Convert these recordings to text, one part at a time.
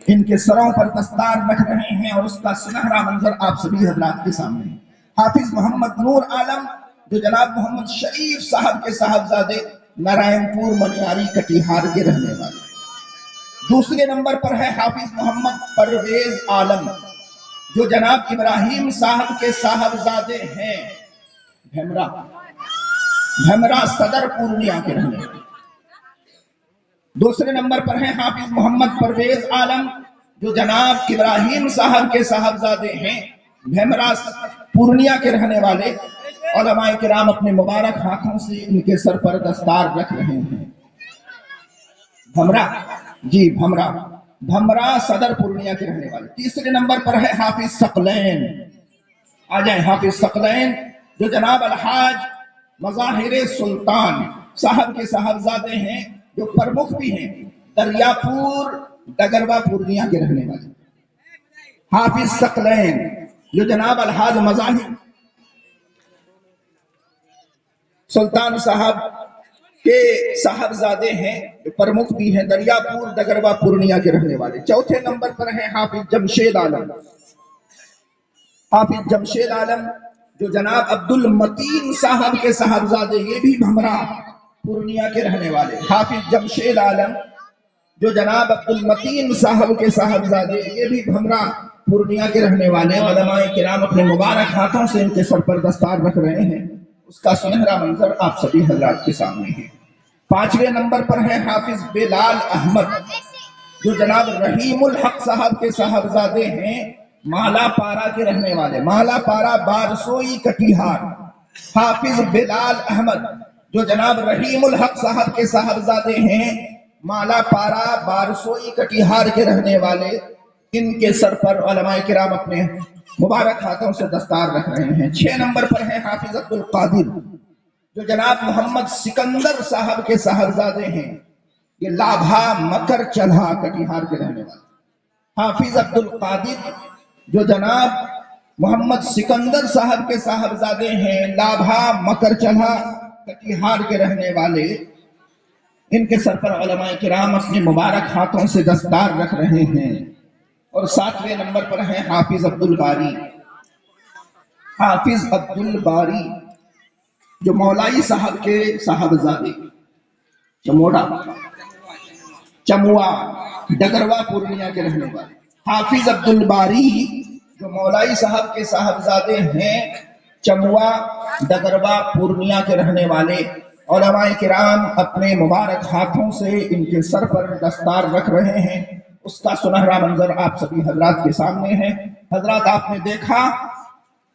ان کے سروں پر دستار رکھ رہے ہیں اور اس کا سنہرا منظر آپ سبھی حضرات کے سامنے ہے۔ حافظ محمد نور عالم جو جناب محمد شریف صاحب کے صاحبزادے نارائن پور منیاری کٹیہار کے رہنے والے۔ دوسرے نمبر پر ہے حافظ محمد پرویز عالم جو جناب ابراہیم صاحب کے صاحبزادے ہیں، بھمرا صدر پورنیہ کے رہنے والے۔ دوسرے نمبر پر ہیں حافظ محمد پرویز عالم جو جناب ابراہیم صاحب کے صاحبزادے ہیں، بھمرا پورنیہ کے رہنے والے۔ علماء کرام اپنے مبارک ہاتھوں سے ان کے سر پر دستار رکھ رہے ہیں۔ بھمرا صدر پورنیہ کے رہنے والے۔ تیسرے نمبر پر ہے حافظ ثقلین، آ جائیں، حافظ ثقلین جو جناب الحاج مظاہر سلطان صاحب کے صاحبزادے ہیں، جو پرمکھ بھی ہیں، دریا پور ڈگروا پورنیہ کے رہنے والے۔ حافظ ثقلین جو جناب الحاج مظاہر سلطان صاحب کے صاحبزادے ہیں، جو پرمکھ بھی ہیں، دریا پور ڈگروا پورنیہ کے رہنے والے۔ چوتھے نمبر پر ہیں حافظ جمشید عالم، حافظ جمشید عالم جو جناب عبد المتین صاحب کے صاحبزادے، یہ بھی بھمرا پورنیہ کے رہنے والے۔ حافظ جمشید عالم جو جناب عبد المتین صاحب کے صاحبزادے، یہ بھی بھمرا پورنیہ کے رہنے والے۔ علماء کرام اپنے مبارک ہاتھوں سے ان کے سر پر دستار رکھ رہے ہیں، اس کا سنہرا منظر آپ سبھی حضرات کے سامنے ہے۔ پانچویں نمبر پر ہے حافظ بلال احمد جو جناب رحیم الحق صاحب کے صاحبزادے ہیں، مالا پارا کے رہنے والے، مالا پارا بارسوئی کٹیہار۔ حافظ بلال احمد جو جناب رحیم الحق صاحب کے صاحبزادے ہیں، مالا پارا بارسوئی کٹیہار کے رہنے والے۔ ان کے سر پر علماء کرام اپنے مبارک ہاتھوں سے دستار رکھ رہے ہیں۔ 6 نمبر پر ہے حافظ عبد القادر جو جناب محمد سکندر صاحب کے صاحبزادے ہیں، یہ لابھا مکر چلھا کٹیہار کے رہنے والے۔ حافظ عبد القادر جو جناب محمد سکندر صاحب کے صاحبزادے ہیں، لابھا مکر چلھا کٹیہار کے رہنے والے۔ ان کے سر پر علماء کرام اپنے مبارک ہاتھوں سے دستار رکھ رہے ہیں۔ اور 7ویں نمبر پر ہیں حافظ عبد الباری، حافظ عبد الباری جو مولائی صاحب کے صاحبزادے، چموا ڈگروا پورنیہ کے رہنے والے۔ حافظ عبد الباری جو مولائی صاحب کے صاحبزادے ہیں، چموا ڈگروا پورنیہ کے رہنے والے۔ علماء کرام اپنے مبارک ہاتھوں سے ان کے سر پر دستار رکھ رہے ہیں، اس کا سنہرا منظر آپ سبھی حضرات کے سامنے ہے۔ حضرات آپ نے دیکھا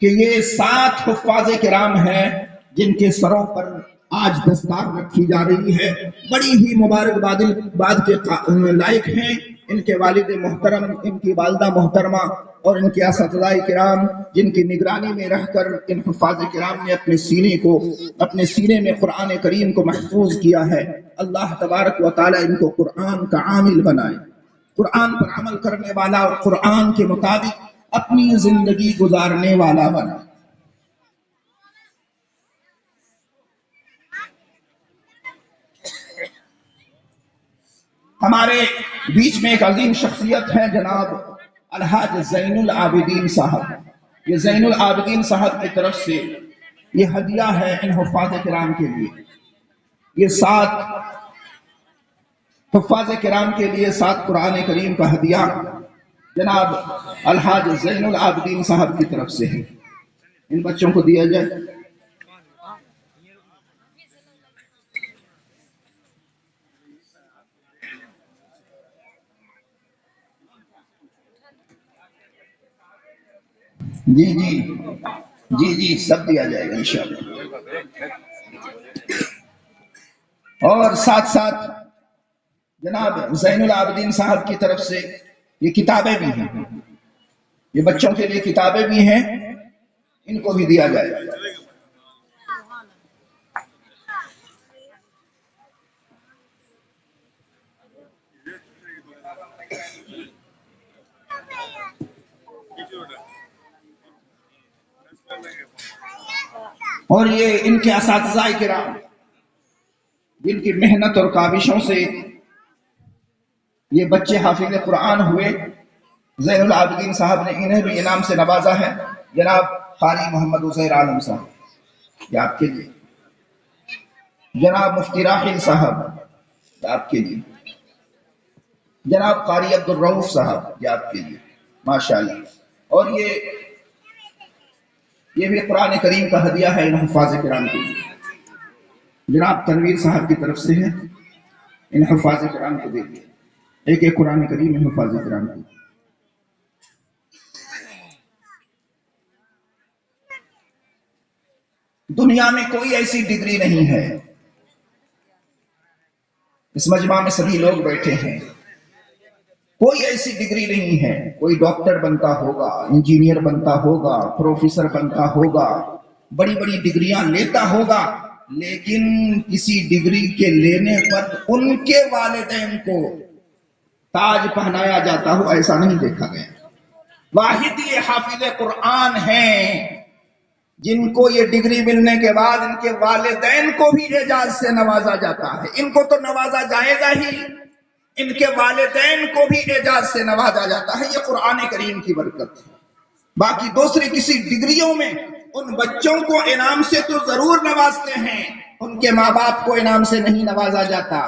کہ یہ 7 حفاظ کرام ہیں جن کے سروں پر آج دستار رکھی جا رہی ہے، بڑی ہی مبارکباد کے لائق ہیں۔ ان کے والد محترم، ان کی والدہ محترمہ اور ان کے اساتذہ کرام جن کی نگرانی میں رہ کر ان حفاظ کرام نے اپنے سینے میں قرآن کریم کو محفوظ کیا ہے۔ اللہ تبارک و تعالی ان کو قرآن کا عامل بنائے، قرآن پر عمل کرنے والا اور قرآن کے مطابق اپنی زندگی گزارنے والا بنائے۔ ہمارے بیچ میں ایک عظیم شخصیت ہے جناب الحاج زین العابدین صاحب۔ یہ زین العابدین صاحب کی طرف سے یہ ہدیہ ہے ان حفاظ کرام کے لیے۔ یہ 7 حفاظ کرام کے لیے 7 قرآن کریم کا ہدیہ جناب الحاج زین العابدین صاحب کی طرف سے ہے، ان بچوں کو دیا جائے۔ جی سب دیا جائے گا انشاءاللہ۔ اور ساتھ ساتھ جناب زین العابدین صاحب کی طرف سے یہ کتابیں بھی ہیں، یہ بچوں کے لیے کتابیں بھی ہیں، ان کو بھی دیا جائے گا۔ اور یہ ان کے اساتذہ کرام جن کی محنت اور کاوشوں سے یہ بچے حافظ قرآن ہوئے، زین العابدین صاحب نے انہیں بھی انعام سے نوازا ہے، جناب قاری محمد عزیر عالم صاحب، یہ آپ کے لیے، جناب مفتی راحل صاحب، یہ آپ کے لیے، جناب قاری عبد الرؤف صاحب، یہ آپ کے لیے، ماشاءاللہ۔ اور یہ بھی قرآن کریم کا ہدیہ ہے ان حفاظ کرام کے لیے، جناب تنویر صاحب کی طرف سے ہے، ان حفاظ کرام کو دے دیا ایک ایک قرآن کریم ان حفاظ کرام کو۔ دنیا میں کوئی ایسی ڈگری نہیں ہے، اس مجمع میں سبھی لوگ بیٹھے ہیں، کوئی ایسی ڈگری نہیں ہے، کوئی ڈاکٹر بنتا ہوگا، انجینئر بنتا ہوگا، پروفیسر بنتا ہوگا، بڑی بڑی ڈگریاں لیتا ہوگا، لیکن کسی ڈگری کے لینے پر ان کے والدین کو تاج پہنایا جاتا ہو، ایسا نہیں دیکھا گیا۔ واحد یہ حافظ قرآن ہیں جن کو یہ ڈگری ملنے کے بعد ان کے والدین کو بھی اعزاز سے نوازا جاتا ہے۔ ان کو تو نوازا جائے گا ہی، ان کے والدین کو بھی اعزاز سے نوازا جاتا ہے، یہ قرآن کریم کی برکت ہے۔ باقی دوسری کسی ڈگریوں میں ان بچوں کو انعام سے تو ضرور نوازتے ہیں، ان کے ماں باپ کو انعام سے نہیں نوازا جاتا۔